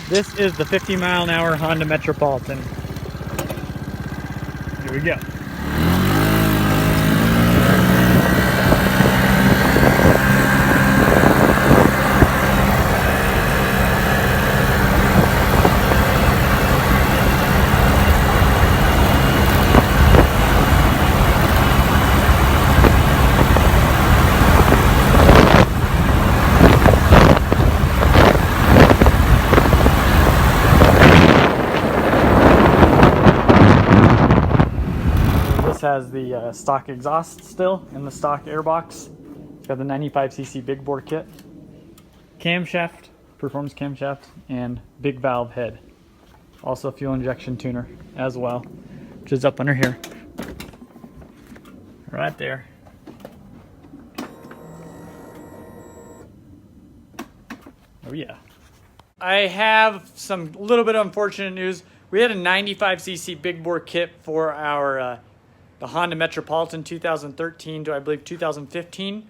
This is the 50-mile-an-hour Honda Metropolitan. Here we go. This has the stock exhaust still in the stock airbox. It's got the 95cc big bore kit, camshaft, performance camshaft, and big valve head. Also a fuel injection tuner as well, which is up under here. Right there. Oh yeah. I have some little bit of unfortunate news. We had a 95cc big bore kit for our the Honda Metropolitan 2013 to I believe 2015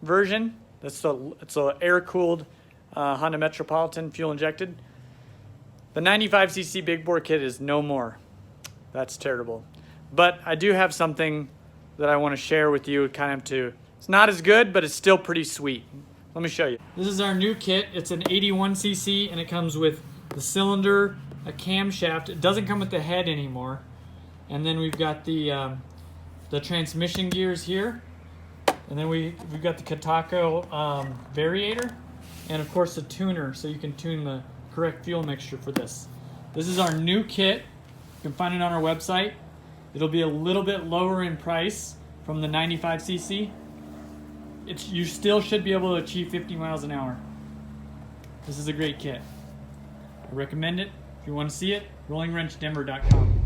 version. It's a air-cooled Honda Metropolitan, fuel injected. The 95cc big bore kit is no more. That's terrible. But I do have something that I want to share with you. It's not as good, but it's still pretty sweet. Let me show you. This is our new kit. It's an 81cc and it comes with the cylinder, a camshaft. It doesn't come with the head anymore. And then we've got the transmission gears here. And then we've got the Katako variator. And of course the tuner, so you can tune the correct fuel mixture for this. This is our new kit. You can find it on our website. It'll be a little bit lower in price from the 95cc. You still should be able to achieve 50 miles an hour. This is a great kit. I recommend it. If you want to see it, rollingwrenchdenver.com.